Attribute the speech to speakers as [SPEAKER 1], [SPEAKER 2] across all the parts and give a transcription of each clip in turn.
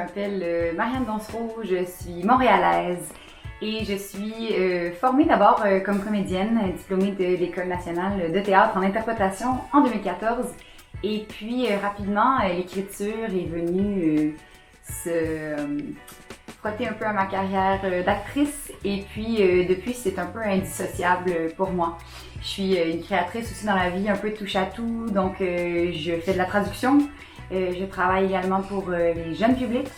[SPEAKER 1] m'appelle Marianne Doncereau, je suis montréalaise et je suis formée d'abord comme comédienne, diplômée de l'École nationale de théâtre en interprétation en 2014. Et puis rapidement, l'écriture est venue se frotter un peu à ma carrière d'actrice et puis depuis c'est un peu indissociable pour moi. Je suis une créatrice aussi dans la vie, un peu touche à tout, donc je fais de la traduction, je travaille également pour les jeunes publics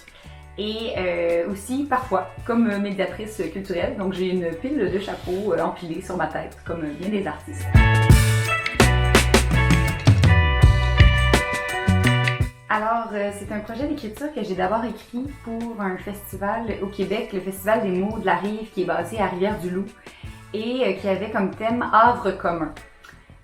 [SPEAKER 1] et aussi parfois comme médiatrice culturelle, donc j'ai une pile de chapeaux empilés sur ma tête comme bien des artistes. Alors, c'est un projet d'écriture que j'ai d'abord écrit pour un festival au Québec, le Festival des mots de la Rive, qui est basé à Rivière-du-Loup et qui avait comme thème Havre commun,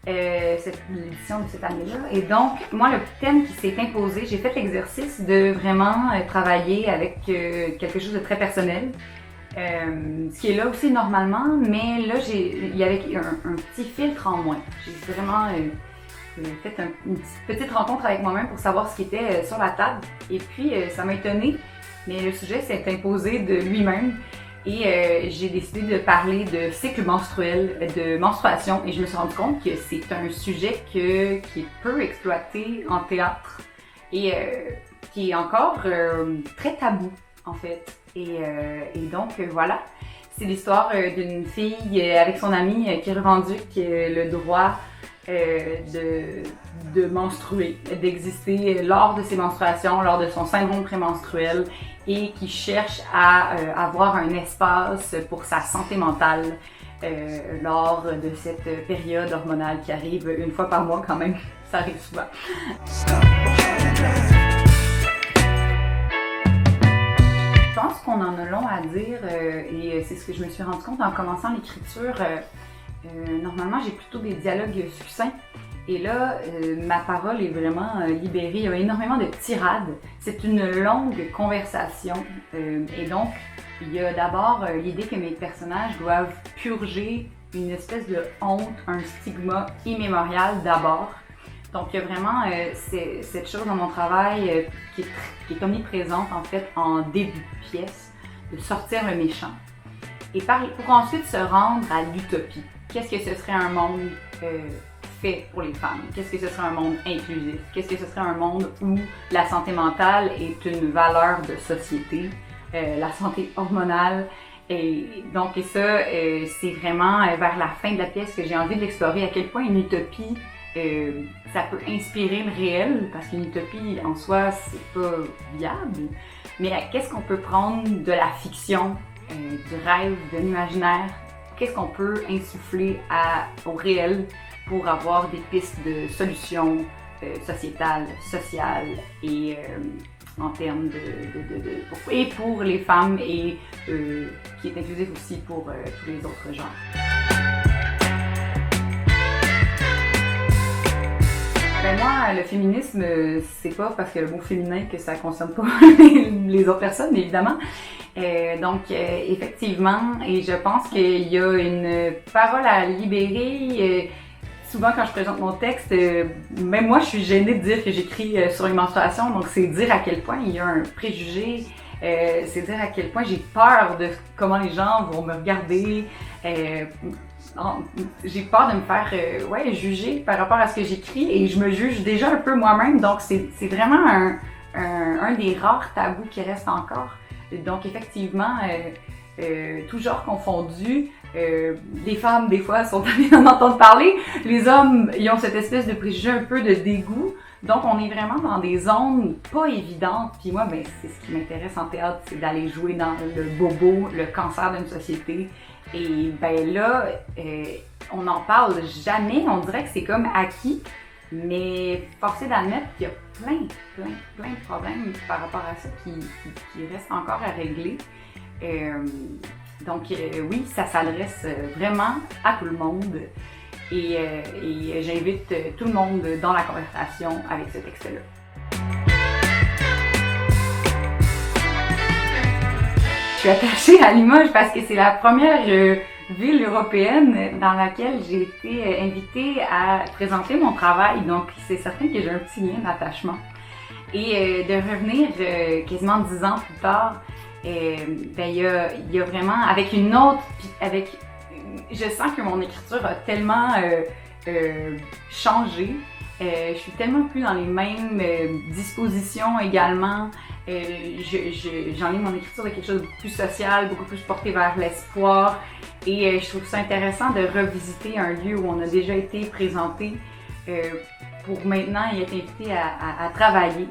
[SPEAKER 1] l'édition de cette année-là. Et donc, moi, le thème qui s'est imposé, j'ai fait l'exercice de vraiment travailler avec quelque chose de très personnel, ce qui est là aussi normalement, mais là, il y avait un petit filtre en moins. J'ai vraiment fait une petite rencontre avec moi-même pour savoir ce qui était sur la table. Et puis, ça m'a étonnée, mais le sujet s'est imposé de lui-même. Et j'ai décidé de parler de cycle menstruel, de menstruation. Et je me suis rendu compte que c'est un sujet qui est peu exploité en théâtre et qui est encore très tabou, en fait. Et donc, voilà. C'est l'histoire d'une fille avec son amie qui revendique le droit de menstruer, d'exister lors de ses menstruations, lors de son syndrome prémenstruel et qui cherche à avoir un espace pour sa santé mentale lors de cette période hormonale qui arrive une fois par mois quand même, ça arrive souvent. Je pense qu'on en a long à dire et c'est ce que je me suis rendu compte en commençant l'écriture. Normalement, j'ai plutôt des dialogues succincts et là, ma parole est vraiment libérée. Il y a énormément de tirades. C'est une longue conversation et donc, il y a d'abord l'idée que mes personnages doivent purger une espèce de honte, un stigma immémorial d'abord. Donc, il y a vraiment cette chose dans mon travail qui est omniprésente en fait en début de pièce, de sortir le méchant. Et pour ensuite se rendre à l'utopie. Qu'est-ce que ce serait un monde fait pour les femmes? Qu'est-ce que ce serait un monde inclusif? Qu'est-ce que ce serait un monde où la santé mentale est une valeur de société, la santé hormonale? Et ça, c'est vraiment vers la fin de la pièce que j'ai envie de l'explorer, à quel point une utopie, ça peut inspirer le réel, parce qu'une utopie en soi, c'est pas viable. Mais qu'est-ce qu'on peut prendre de la fiction, du rêve, de l'imaginaire? Qu'est-ce qu'on peut insuffler au réel pour avoir des pistes de solutions sociétales, sociales et en termes et pour les femmes et qui est inclusif aussi pour tous les autres genres. Ben moi, le féminisme, c'est pas parce que le mot féminin que ça concerne pas les autres personnes, évidemment. Donc, effectivement, et je pense qu'il y a une parole à libérer. Souvent, quand je présente mon texte, même moi, je suis gênée de dire que j'écris sur une menstruation. Donc, c'est dire à quel point il y a un préjugé. C'est dire à quel point j'ai peur de comment les gens vont me regarder. J'ai peur de me faire juger par rapport à ce que j'écris et je me juge déjà un peu moi-même. Donc, c'est vraiment un des rares tabous qui reste encore. Donc, effectivement, tout genre confondu, les femmes, des fois, sont amenées d'en entendre parler. Les hommes, ils ont cette espèce de préjugé un peu de dégoût. Donc, on est vraiment dans des zones pas évidentes. Puis moi, ben, c'est ce qui m'intéresse en théâtre, c'est d'aller jouer dans le bobo, le cancer d'une société. Et ben là, on n'en parle jamais. On dirait que c'est comme acquis. Mais forcé d'admettre qu'il y a plein de problèmes par rapport à ça qui restent encore à régler. Donc oui, ça s'adresse vraiment à tout le monde et j'invite tout le monde dans la conversation avec ce texte-là. Je suis attachée à Limoges parce que c'est la première ville européenne dans laquelle j'ai été invitée à présenter mon travail, donc c'est certain que j'ai un petit lien d'attachement. Et de revenir quasiment 10 ans plus tard, ben il y a vraiment, avec une autre, je sens que mon écriture a tellement changé. Je suis tellement plus dans les mêmes dispositions également. J'enligne mon écriture de quelque chose de beaucoup plus social, beaucoup plus porté vers l'espoir. Et je trouve ça intéressant de revisiter un lieu où on a déjà été présenté pour maintenant y être invité à travailler.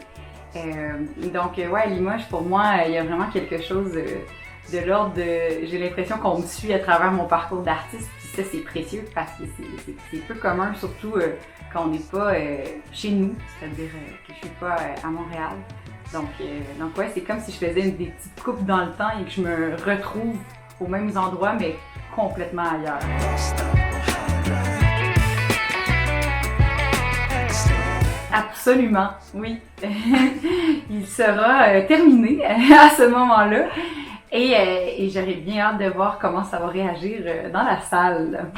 [SPEAKER 1] Donc, ouais, Limoges, pour moi, il y a vraiment quelque chose de l'ordre de... J'ai l'impression qu'on me suit à travers mon parcours d'artiste, puis ça, c'est précieux parce que c'est peu commun, surtout quand on n'est pas chez nous, c'est-à-dire que je suis pas à Montréal. Donc ouais, c'est comme si je faisais des petites coupes dans le temps et que je me retrouve aux mêmes endroits, mais complètement ailleurs. Absolument, oui. Il sera terminé à ce moment-là et j'aurais bien hâte de voir comment ça va réagir dans la salle.